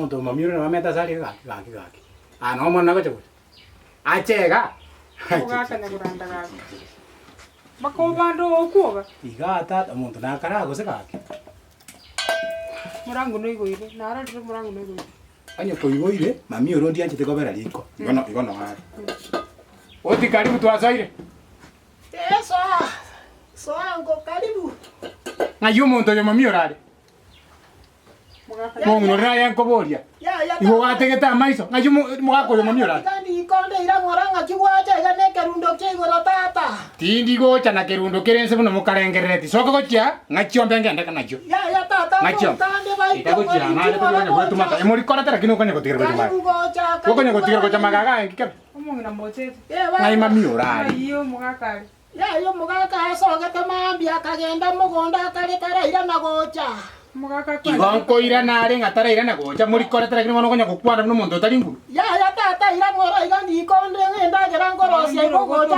omuntu mamiure na mameta sali gaki. Ano mwana bacho. Achega. Ugaka na kuranda gaki. Makobando okuoga. Igata omuntu nakara gose gaki. Murangu no igoire. Nara ndire murangu no igoire. Anyo koigoire mami urondi anjete kobera liko. Igono hari. Oti karibu twasaire. Eso. Soango karibu. Ngayo muntu yo mami orare. Mungu raya nkoboria. Igo wategeta maiso. Ngayo mugako yo mami orare. Kandi ikonde ira moranga kiwacha igane kerundo kigoro tata. Tindi gocha na kerundo kerense buno mukarengereti. Soko gocha ngachiombe ngende kanacho. Ya tata. Ngachio. Itagocha na ale to kwetu mata. Emori kora tera kino kwenye kotigera gocha maga. Kokonye kotigera gocha maga ngikebe. Omongi na mochete. Ngai mami orare. Iyo mugakari. Yo mugaka asogete mambi akagenda mugonda akarekara ira na gocha. Mugaka kwa. Igonko ira nare ngatara ira na gocha muri kora tera kino konya kukwanda buno muntu tari nguru. Ya tata ira mora igandi ikonde ngenda gera ngorosia igogocha.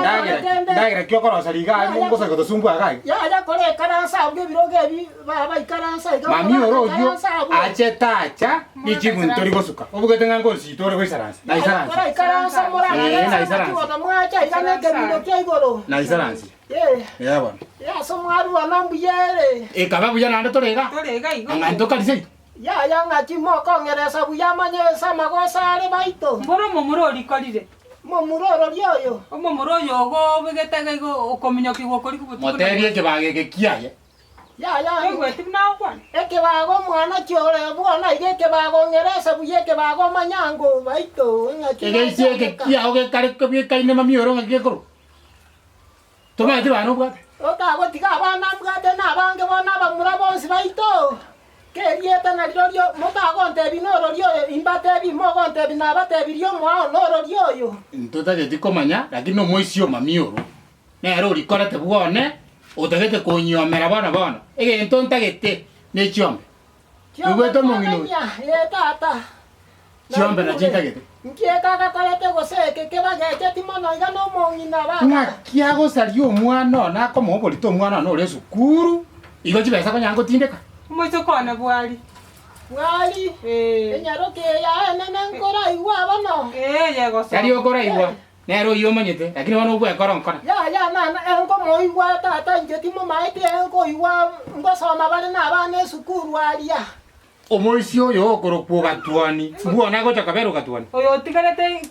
Ndagira kyo korosa liga mungo sa gotosumbua gai. Ya kore karansa ubye biroge bi baba ikaransa iga. Mami orojo achetacha ichiguntori gosuka. Obugete ngango sitore goisaransa. Na isaransa. Kore karansa mora. Na isaransa. Kuwa mwacha igane kerundo kigoro. Na isaransa. Ya bwana. Ya somwaru anambuyere. Kaba buya nande torega. Torega igo. Nganto kalise. Ya ngati moko ngeresa buya manye sama gosare baito. Mboro momuro likolire. Momuroro lyoyo. Omomuro yogo begetega igo okominyo kigo kori kubutu. Moterie kebage gekiaye. Ya. Ego etimna okwan. Ekebago mwana kyole bwana ige bago ngeresa buye kebago manyango baito. Egeise gekia oge kare kobye kaine mami oro ngekoro. Toma ati bano bwa. Otago tiga abana mbwate nabange bona bamura bonsi baito. Kerieta na lyorio motago ntebi noro lyo imbate bi mogo ntebi na bate bi lyo mwa noro lyoyo. Ntota geti komanya lakini no moisio mami oro. Ne ero likora te bwone otagete konyomera bana. Ege ntonta gete ne chiombe. Uweto mongino. Ya tata. Chiombe na chinta gete. Nkieka gakorete goseke kebagete timono iga no mongina bana. Ngakiago sario mwana na komo bolito mwana no le sukuru. Igo chibesa konyango tindeka. Moito kona bwali. Bwali. Enyaroke ya nene nkora iwa bano. Yego so. Sario kora iwa. Nero yo manyete lakini wano bwa kora nkora. Ya na enko mo iwa tata njetimo maite enko iwa ngosoma bale na bana sukuru alia. Omoisio yo korokwo gatuani. Buona gocha kabero gatuani. Oyo tigarete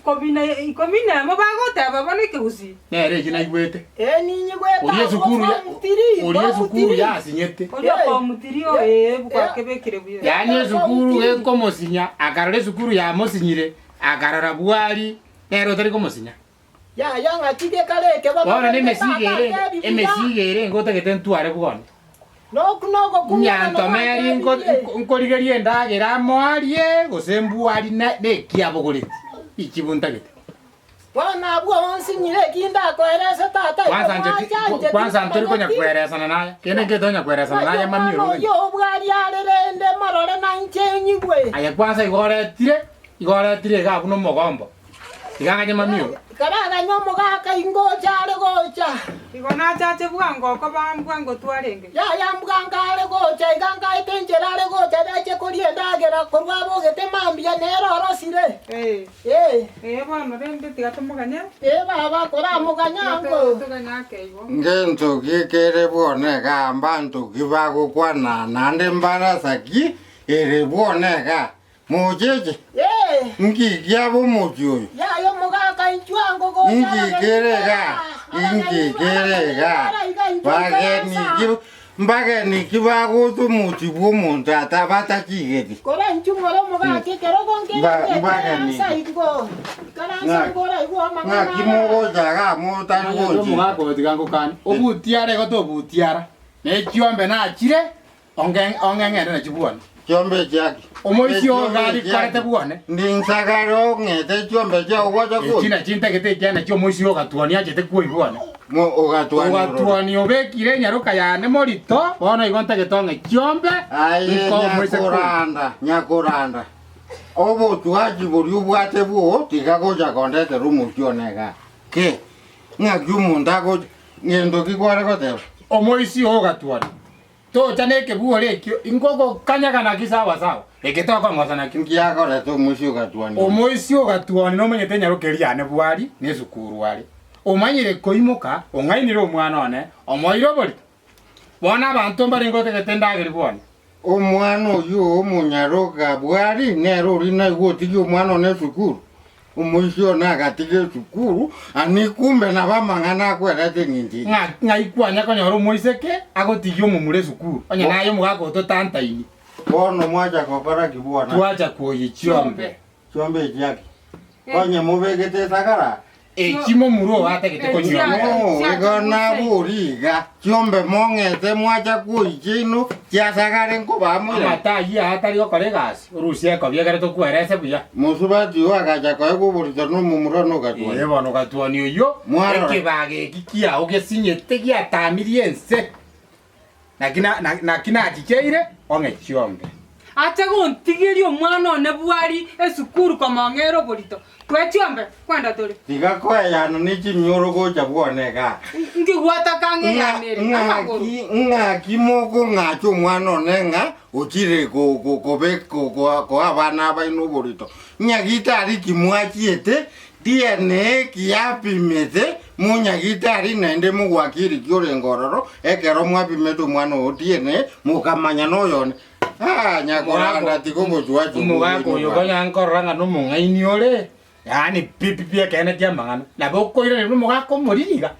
ikomina mabagota babone kegusi. Nere jina igwete. Ninyi gweta. Orie sukuru ya sinyete. Oyo komutirio bukwa kebekire buye. Yani sukuru komosinya akarore sukuru ya mosinyire akarara bwari nero tari komosinya. Ya ngakige kale kebaba. Bwana ne mesigere ngota getentware bwana. No kunogo Nyanto meri nkorigerie ndagera mwarie gosembuari ne kiabogore. Ichibunta gete. Bwana bwo onsinyire kinda koeresa tata. Kwanza ntori konya kweresa naye. Kene ngetonya kweresa naye mami ro. Yo bwari arerende marore na nchenyigwe. Aya kwanza igoretire ga buno mogombo. Iganga mami ro. Karaga nyomo gaka ingocha ale gocha. Igona chache bwango ko bambwango twarenge. Ya mbwanga ale gocha iganga itenjera ale gocha dache korienda gera korwabo gete mambia nero orosire. Bwana rende tigatomuganya. Baba kora muganyango. Tuganya keigo. Ngento kikere bone ga mbantu kibago kwana nande mbarasaki ere bone ga mojeje. Ngikiabo mojoyo. Ya yo mugaka inchwango gocha. Ingikerega. Bageni kibago tu mochibo monta tabata kigeti. Kora inchumoro mugaki kero konke. Bageni. Saigo. Karansa gora igwa mangana. Ngakimogo jaga motango. Mugako tigango kan. Obutiare goto butiara. Ne chiombe na chire ongengere na chibuana. Chombe chaki. Omoisio gari karete buone. Ndinsagaro ngete chombe cha uwaja ko. China chinta gete kyana kyo moisio gatuani achete kuo buone. Mo ogatuani. Ogatuani obekire nyaruka ya ne morito. Bono igonta getonge chiombe. Aye nyakuranda. Obo tuaji bori ubwate buo tigagoja kondete rumu kyonega. Ke. Ngagyumundago ngendo kikware kote. Omoisio gatuani. To chaneke buo lekyo ingoko kanyaga na kisawa sawa. Eketoko ngosana Ngia kore to mucio gatwani. Omoisio gatuoni no menyete nyarukeria ne bwari ne sukuru wari. Omanyire koimuka ongainire omwana one omoiro bori. Bona abantu mbaringo tegetendagiri bwana. Omwana oyo omunyaroka bwari nero rina igotigi omwana one sukuru. Omoisio nagatige sukuru ani kumbe na bamangana kwerete nyingi. Ngaikwanya konyoro moiseke agotigio mumure sukuru. Onye nayo mugako to tantaini. Bono mwacha kokora kibwana. Tuacha kuoyi chiombe. Chiombe chaki. Konye mubegete sakara. Chimo muro ategete konyo. No, igona buriga. Chiombe mongete mwacha kuoyi chino kya sakare nko bamwira. Mata ya atari okoregas. Rusia ko biegere to kuerese buya. Musubati wakacha ko ekuburito no mumuro no gatwa. Bono gatwani oyo. Ekebage kikia ogesinyete kia tamiriense. Nakina achicheire onge chiombe. Acha gontigirio mwana ne bwari esukuru kwa mangero borito. Kwe chiombe kwenda tole. Tiga kweyana ni chimyoro gocha bwoneka. Ngi gwata kange ya mere. Nga kimoko ngacho mwana nenga ochire ko abana baino borito. Nyagitari kimwachiete DNA kiapimete munyagitari nende mugwakiri kyore ngororo ekero mwapimeto mwana o DNA mukamanya noyone nyakoranda tikomo tuacho mugako yogonya nkoranga no mungaini ole yani pipi ekene tiamangana nabo koire no mugako muririga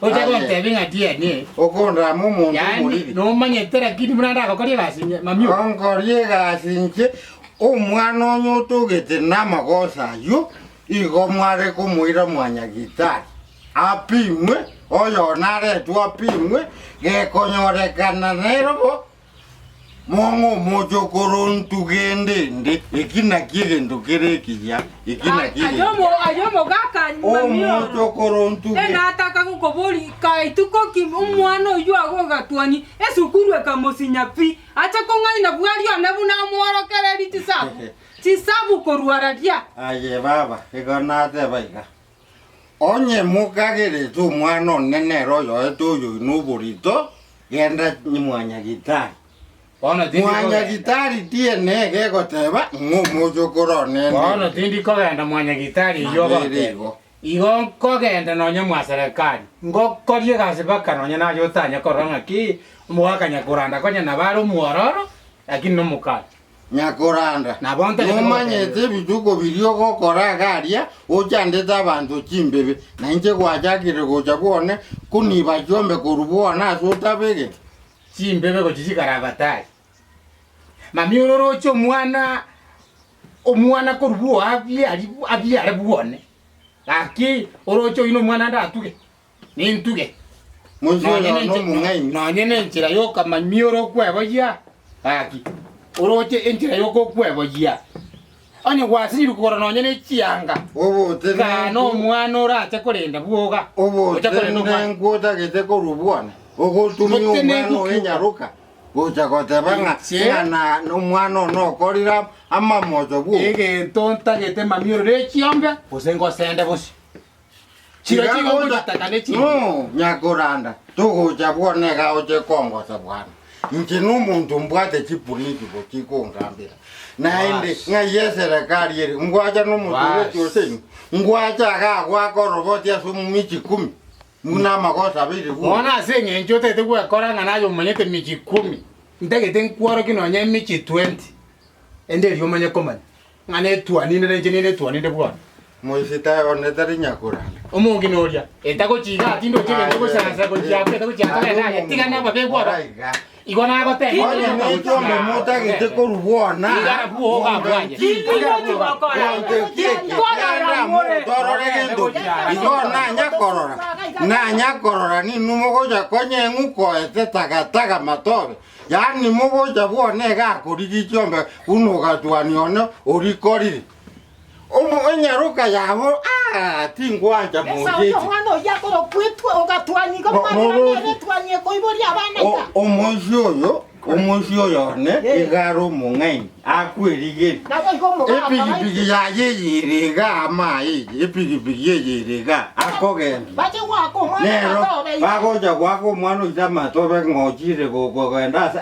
oja gontebinga DNA okonda mumuntu muriri no manyetera kidi muranda akokorie gasinye mami onkorie gasinye omwana onyotogete namagosa yo igo mware kumwira mwanyagitari apimwe oyo naretu apimwe gekonyorekana nerobo mongo mojokoro ntugende ikina kigendo kerekiya ikina kigendo ayomo gaka mamio mojokoro ntugende nataka kukobori kaituko kimwana oyo agogatwani esukuru ekamosinya pi acha kongaina bwari anabuna mworokereri tisabu tisabu koruararia aye baba igonate baiga onye mukagere tu mwana nenero yo etuyo nuburito genda ni mwanyagitari mwanyagitari tiene gegoteba ngumujokoro nene bono tindi kogenda mwanyagitari yogote igo kogenda nonya mwa serikali ngokorie gase baka nonya nayo tanya koranga ki mwakanya kuranda konya nabaro muororo lakini no mukali nyakoranda nomanyete bituko birio gokora garia ochandete abantu chimbebe nainche gwachakire gocha bwone kuniba chiombe korubwana asotabege chimbebe gochichikarabatari mami ororoche omwana korubuo abiare bwone laki oroche ino mwana ndatuge nintuge nonye nenchira yoka mami orokweboya laki oroche enchira yoko kweboya onye gwasiri kugora nonye nechianga obote no mwana orache korenda bwoga obote nenkwota gete korubwana ogotumia omwana oenyaruka gocha gotebanga ngana nomwana nokorira amamoto bwo egento ntagete mami orore chiombe bosengo sende bosi chiro chigo gotakane chi no nyakoranda tugocha bwonega oche kongosa bwana nche n'omuntu mbwate chipoliki bochikongambira naende ngaye serikali eri ngwacha n'omuntu cyose ngwacha agagwakoroboti asumu michi 10 muna makosa abiri mwana asenye nchote tegwekora nayo manyete michi 10 ndegete nkwaro kinonye michi 20 ende ryomanye komanya ngane tuanine renjenine tuanine bwana moisita onetari nyakoranda omungi noria etako chiga tindo chile ndiko sansa ko chiape etako chiape na tiga na babe bwana igona gote onye nchombe mota gete korubona igara buoga bwanje igona nyakorora ni numogoja konye nguko etetagataga matobe yani mogoja bwone gakorigi chombe unogatwani ono orikoriri enyaruka yabo tingwanja mojeti mwana yakoro kwitwe ogatwani ko mwana twanye ko ibori abana omoshioyo ne igaro mungaini akwirigeri Nabo iko mugaka. epikipiki yayeyirega amayi epikipiki yeyirega akogenda Bache wako mwana nero matobe. bagoja gwako mwana utamatobe ng'ochire gokogenda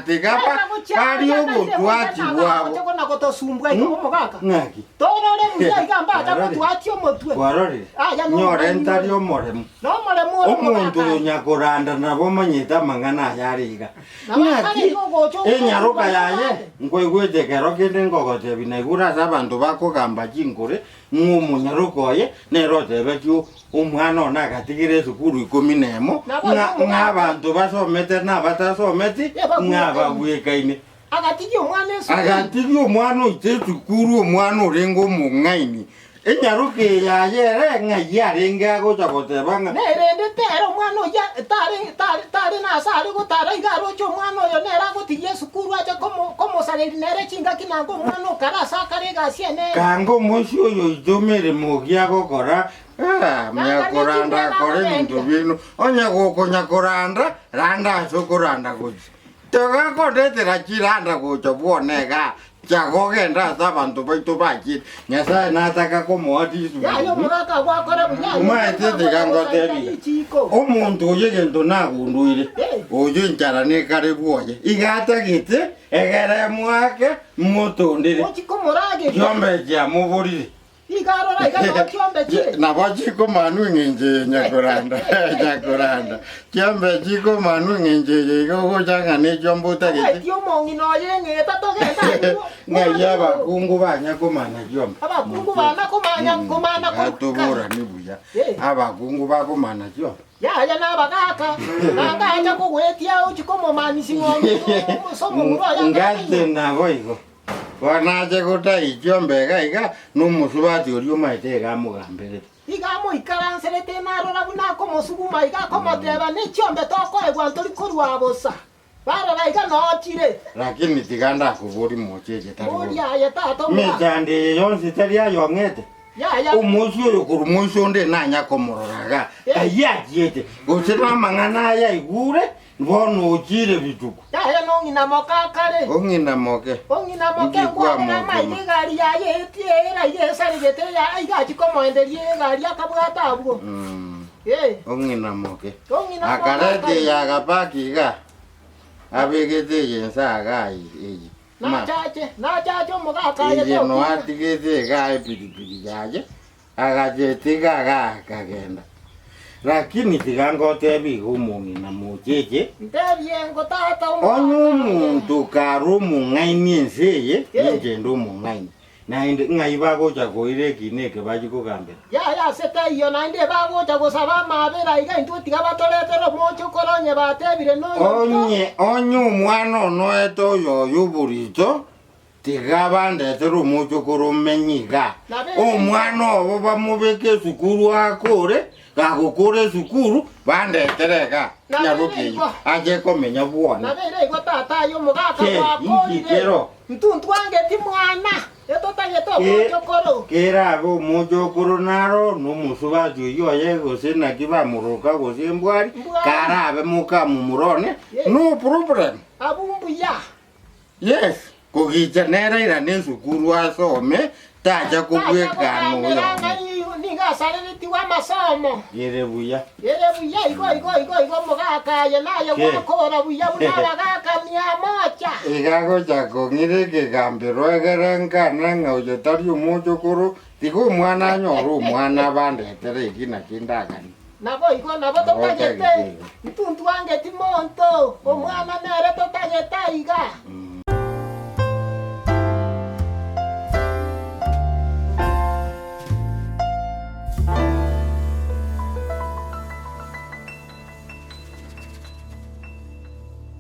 tikapa kario gotwati gwabo Chako nakotosumbwa iko mugaka. ng'aki Torore muya igamba chako twatio motwe. kwarorire nyore ntari omoremu No mole omuntu nyakoranda nabo manyita mang'ana yariga ng'aki enyaruka yaye nkwaigwete kero kende ngogotebi naigura ase abanto bakogamba chingore ng'omunyaruka oye nero otebe kio omwana ona agatigire esukuru 11 ng'abanto basomete nabatasometi ng'abagwekaine agatigi omwana esu. agatigi omwana oite esukuru omwana orenga omong'aini enyaruka yaye ere ng'ai arenge agocha goteba ng'a Nerende tero omwana oya tare nasare gotara igaro cho omwana oyo nera gotigia esukuru acha komosareri nere chinga kinango omwana okarasa akare egasi ene. kanga omosi oyo oite omeremo giagokora nyakoranda akore ebinto bino onyagokonyakoranda randa ase okoranda gochi togakondetera chiranda gocha bwonega chagogenda ase abanto baito bachire nyasaye nataka komoati Yayo mugaka gwakora bunya. Umaete tigangotebi. omonto oyo egento nagunduire oyo enchara nekare bwoye igatagete egere mwake mmotondire Ochikomorage. kiombe kiamuburire Igarora igano kiombe chire. nabo chikomanu eng'enche nyakoranda nyakoranda kiombe chikomanu eng'enche igogochang'ana ekiombe otagete Etio mongi no yengeta togenda. ng'ai abakungu banyakomana kiombe Abakungu bana komana atobora ni buya abakungu bakomana kiombe Yaya nabagaka. Nanga acha kogwetia ochikomomanisi ng'ombe. Somo muroya. ngate nabo igo wanache gotai kiombe iga nomusubati orio maete igamugambirete Igamo ikaranserete narora buna komosuguma igakomoteba nechiombe tokoegwa ntori korwa bosa. Barora iga nochire. lakini tiganda kuburi mocheche tari Oria tata mwa. mechande yonsi tari ayong'ete Yaya. omosi oyo kuru mosi onde nanya komororaga kayachiete gose namang'ana aya igure bono ochire bituko Yaya nongina mokakare. ong'ina moke Ongina moke Ngikwa ngwana moke. maige gari yaye etiera yesarigete ya igachi komoenderie gari akabwata abwo. Ongina moke moke. akarete yagapakiga abegete yensaga iyi Nachache omugaka iye yeto. no atigete ga epiripiri yaye agachetiga ga kagenda lakini tigangotebi gomong'ina mocheche Ntebiengo tata onye omuntu karo omong'aini ense eye engende omong'aini naende ng'ai bagocha koire ekine eke bagikogambera Yaya sete iyo naende bagocha gosaba amabera iga intwe tiga batoretera omocho koronye batebire noyo. onye omwana ono ete oyo oyo buricho tiga bandetera omocho koro omenyiga omwana obo bamobeka esukuru akore gagokora esukuru bandeterega nyarukeyo ache komenya bwona Nabere igo tata yo omugaka Ke, wakorire. ikikero. Ntuntu angeti mwana. Etotagete omocho koro. kerabe omocho okoro naro nomusubati oyo oye gose naki bamuroka gose embwari karabe mukamumurone no problem Abumbuya. yes kogicha neraira nesukuru asome tacha kobwekano oyo Niga sareretiwa masomo. yere buya Yere buya igo omugaka ye nayo gwakora buya bunabagaka 100. igagocha kong'ire ekegambero egerenkana ng'a oyo tari omocho okoro tiga omwana anyora omwana bandetera eki naki ndagani Nabo totagete. Ntuntu angeti monto. Omwana nere totagete iga.